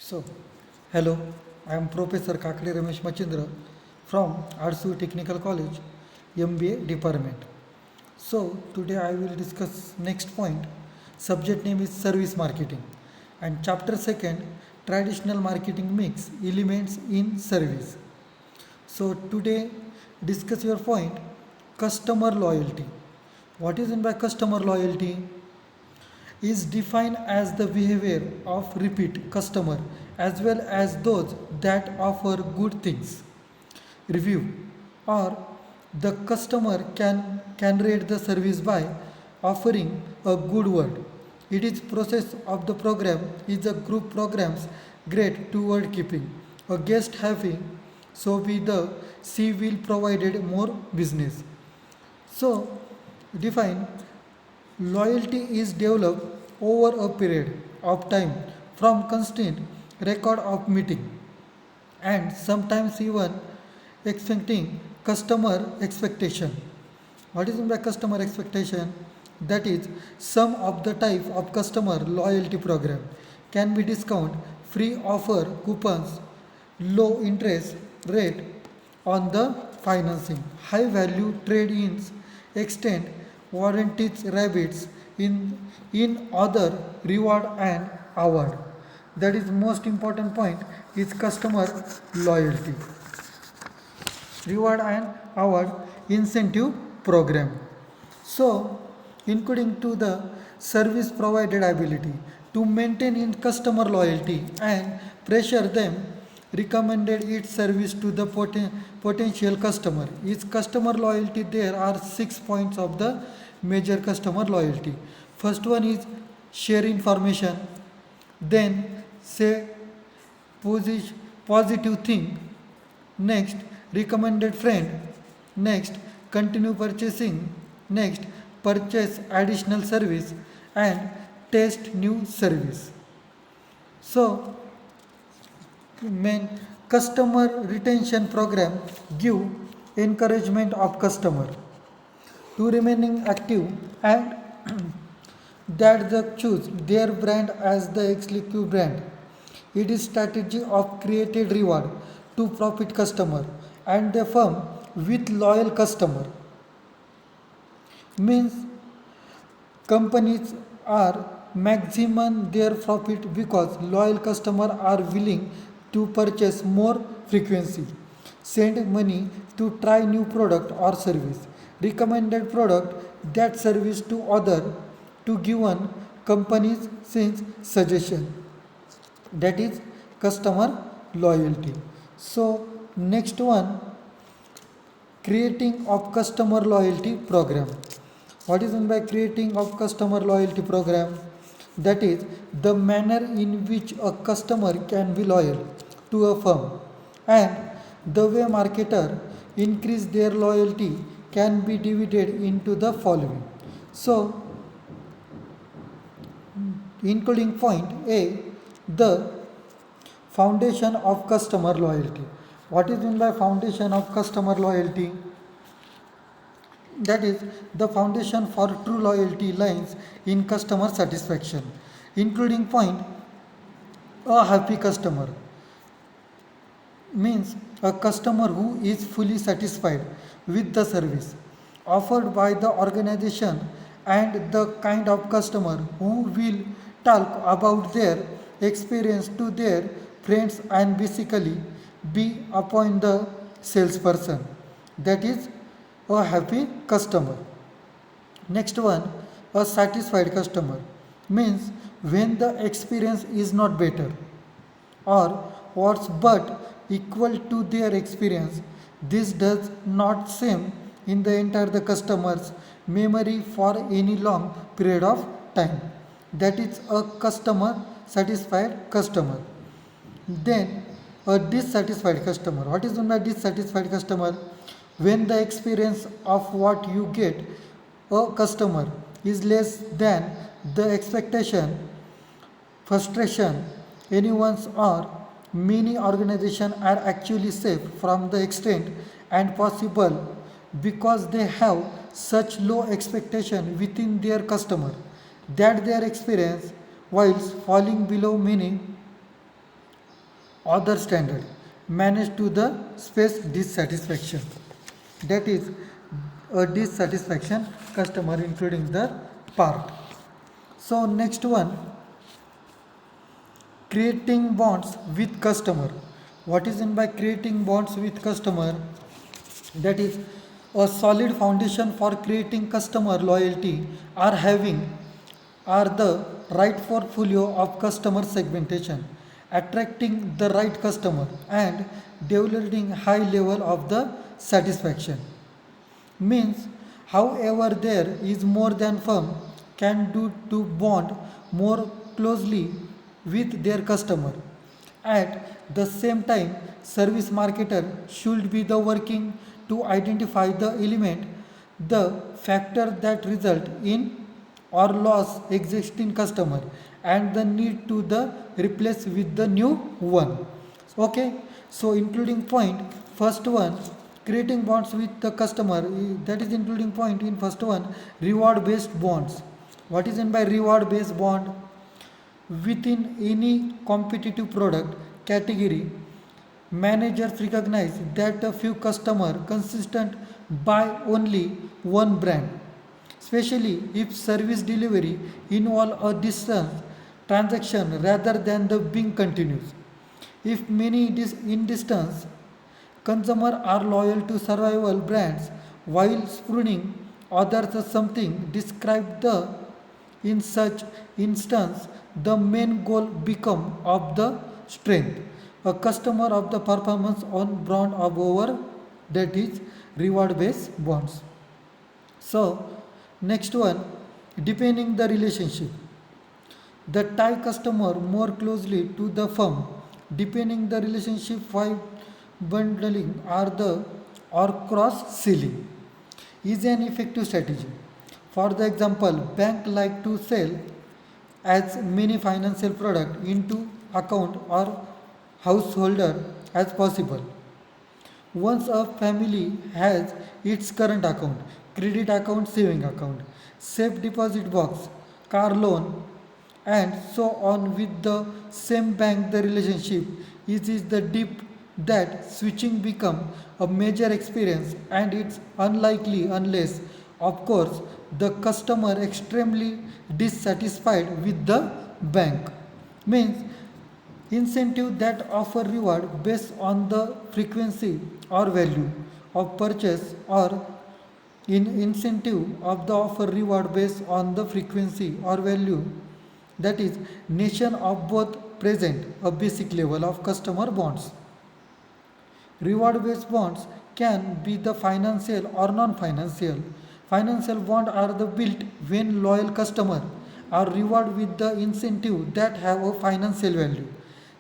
So, hello, I am Professor Kakade Ramesh Machindra from Arsu Technical College, MBA department. So, today I will discuss next point. Subject name is service marketing and chapter second, traditional marketing mix elements in service. So, today discuss your point, customer loyalty. What is meant by customer loyalty? Is defined as the behavior of repeat customer as well as those that offer good things. Review or the customer can rate the service by offering a good word. It is process of the program is a group programs great toward keeping a guest happy so we the C will provided more business. So define loyalty is developed over a period of time from constant record of meeting and sometimes even expecting customer expectation. What is meant by customer expectation? That is, some of the type of customer loyalty program can be discount, free offer, coupons, low interest rate on the financing, high value trade-ins, extend warranties, rabbits in other reward and award. That is most important point is customer loyalty reward and award incentive program. So, including to the service provided ability to maintain in customer loyalty and pressure them recommended its service to the potential customer. Its customer loyalty there are 6 points of the major customer loyalty. First one is share information, then say positive thing, next recommended friend, next continue purchasing, next purchase additional service and test new service. So main customer retention program give encouragement of customer to remaining active and that they choose their brand as the exclusive brand. It is strategy of created reward to profit customer and the firm with loyal customer means companies are maximum their profit because loyal customer are willing to purchase more frequency, send money to try new product or service, recommended product that service to other to given companies since suggestion, that is customer loyalty. So next one, creating of customer loyalty program. What is meant by creating of customer loyalty program? That is the manner in which a customer can be loyal to a firm and the way marketer increase their loyalty can be divided into the following. So including point A, the foundation of customer loyalty. What is meant by foundation of customer loyalty? That is the foundation for true loyalty lies in customer satisfaction, including point a happy customer means a customer who is fully satisfied with the service offered by the organization and the kind of customer who will talk about their experience to their friends and basically be upon the salesperson, that is a happy customer. Next one, a satisfied customer means when the experience is not better or worse but equal to their experience. This does not seem in the entire the customer's memory for any long period of time. That is a customer satisfied customer. Then a dissatisfied customer. What is meant by dissatisfied customer? When the experience of what you get a customer is less than the expectation, frustration, anyone's or many organizations are actually safe from the extent and possible because they have such low expectation within their customer that their experience whilst falling below many other standard managed to the space dissatisfaction. That is a dissatisfaction customer including the part. So next one, creating bonds with customer. What is meant by creating bonds with customer? That is a solid foundation for creating customer loyalty or having are the right portfolio of customer segmentation, attracting the right customer and developing high level of the satisfaction. Means, however, there is more than firm can do to bond more closely with their customer. At the same time, service marketer should be the working to identify the element, the factor that result in or loss existing customer and the need to the replace with the new one. Okay, so including point first one, creating bonds with the customer, that is including point in first one, reward based bonds. What is meant by reward based bond? Within any competitive product category, managers recognize that a few customers consistent buy only one brand, especially if service delivery involve a distance transaction rather than the being continuous. If many in distance, consumers are loyal to survival brands while spurning others as something described the in such instance the main goal become of the strength a customer of the performance on brand of over, that is reward based bonds. So next one, deepening the relationship, the tie customer more closely to the firm, deepening the relationship by bundling or cross selling is an effective strategy. For the example, bank like to sell as many financial product into account or householder as possible. Once a family has its current account, credit account, saving account, safe deposit box, car loan, and so on with the same bank, the relationship is the deep that switching become a major experience and it's unlikely unless of course the customer extremely dissatisfied with the bank. Means incentive that offer reward based on the frequency or value of purchase or in incentive of the offer reward based on the frequency or value, that is nation of both present a basic level of customer bonds. Reward based bonds can be the financial or non financial. Financial bonds are the built when loyal customer are rewarded with the incentive that have a financial value,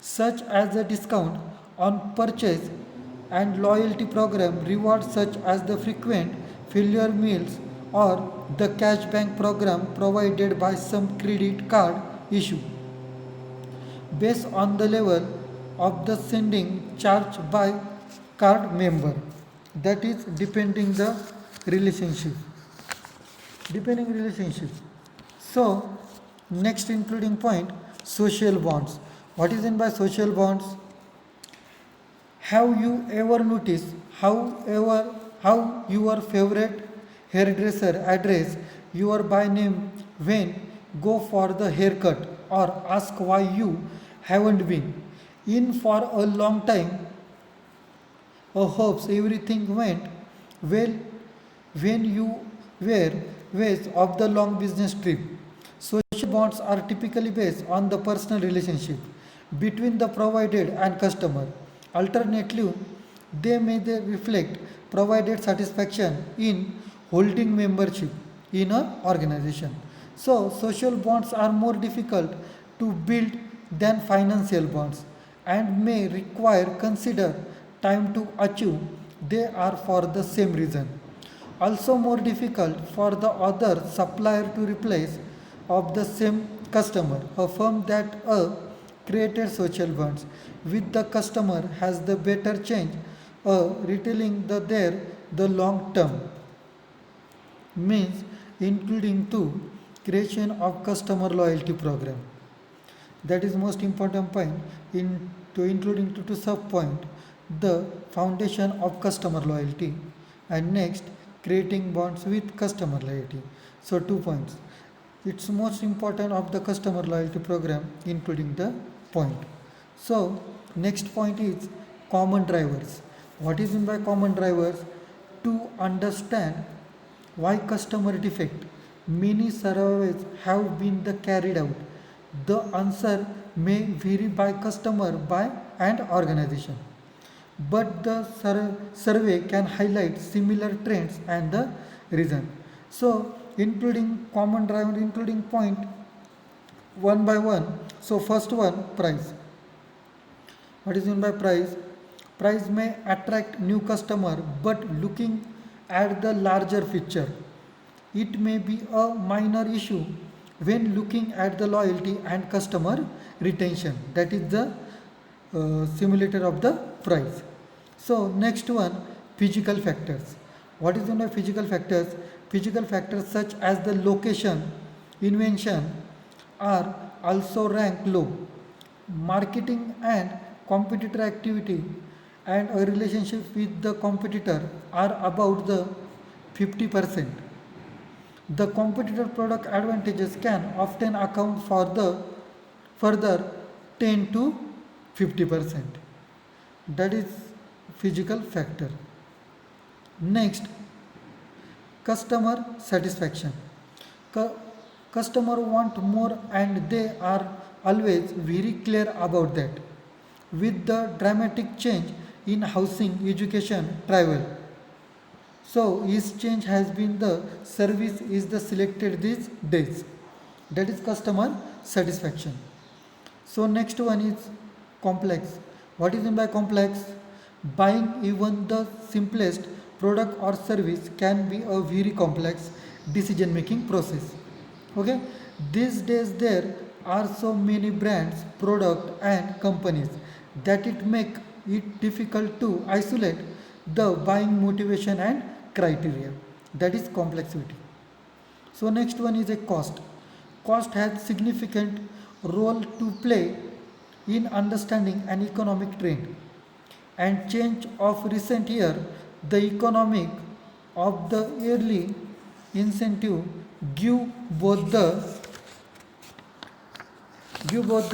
such as a discount on purchase and loyalty program rewards such as the frequent failure meals or the cashback program provided by some credit card issue based on the level of the sending charge by card member, that is depending relationship. So next including point, social bonds. What is meant by social bonds? Have you ever noticed how your favorite hairdresser address your by name when go for the haircut or ask why you haven't been in for a long time? Hopes everything went well when you were ways of the long business trip. Social bonds are typically based on the personal relationship between the provider and customer. Alternatively, they may reflect provided satisfaction in holding membership in an organization. So, social bonds are more difficult to build than financial bonds and may require consider time to achieve. They are for the same reason also more difficult for the other supplier to replace of the same customer. A firm that created social bonds with the customer has the better change retailing the long term. Means including to creation of customer loyalty program, that is most important point in to including to sub point the foundation of customer loyalty, and next creating bonds with customer loyalty. So 2 points. It's most important of the customer loyalty program including the point. So next point is common drivers. What is meant by common drivers? To understand why customer defect many surveys have been carried out. The answer may vary by customer by and organization, but the survey can highlight similar trends and the reason. So including common driver, including point one by one. So first one, price. What is meant by price? Price may attract new customer, but looking at the larger picture, it may be a minor issue when looking at the loyalty and customer retention. That is the simulator of the price. So next one, physical factors. What is meant by physical factors? Physical factors such as the location, invention are also ranked low. Marketing and competitor activity and a relationship with the competitor are about the 50%. The competitor product advantages can often account for the further 10 to 50%. That is physical factor. Next, customer satisfaction. Cu- Customer want more and they are always very clear about that. With the dramatic change in housing, education, travel, so each change has been the service is the selected these days. That is customer satisfaction. So next one is complex. What is meant by complex? Buying even the simplest product or service can be a very complex decision making process. Okay, these days there are so many brands, product and companies that it make it difficult to isolate the buying motivation and criteria. That is complexity. So next one is a cost. Cost has significant role to play in understanding an economic trend and change of recent year. The economic of the yearly incentive give both the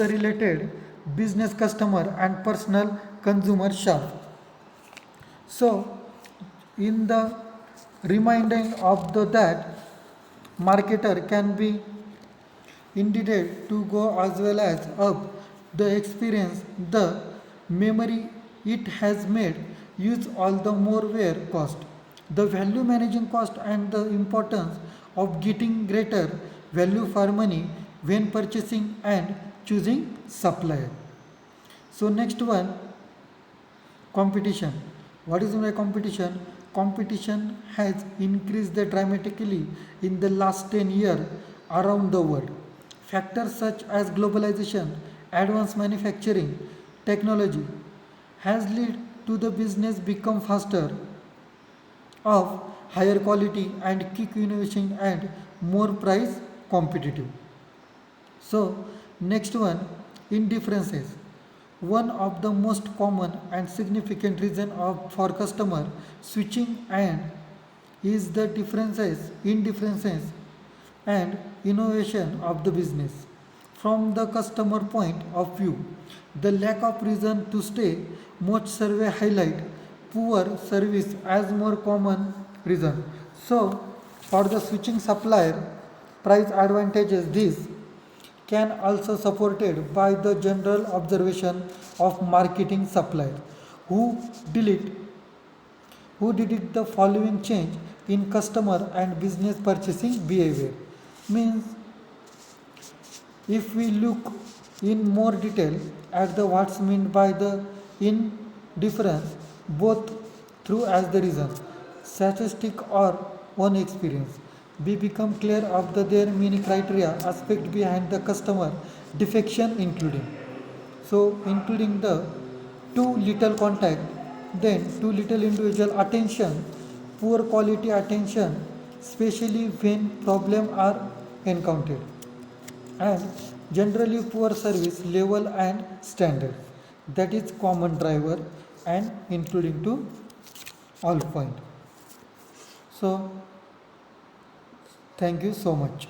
related business customer and personal consumer sharp. So in the reminding of the that marketer can be indeed to go as well as up the experience the memory it has made use all the more where cost the value managing cost and the importance of getting greater value for money when purchasing and choosing supplier. So next one, competition. What is my competition? Competition has increased dramatically in the last 10 years around the world. Factors such as globalization, advanced manufacturing, technology has led to the business become faster of higher quality and quick innovation and more price competitive. So next one, indifferences. One of the most common and significant reason for customer switching and is the indifferences and innovation of the business. From the customer point of view, the lack of reason to stay, most survey highlight poor service as more common reason. So, for the switching supplier, price advantages this can also supported by the general observation of marketing supplier who delete who did it the following change in customer and business purchasing behavior. Means if we look in more detail at the what's meant by the indifference both through as the reason statistic or own experience we become clear of the there many criteria aspect behind the customer defection including the too little contact, then too little individual attention, poor quality attention, especially when problems are encountered, and generally poor service level and standard. that is common driver and including to all point. So thank you so much.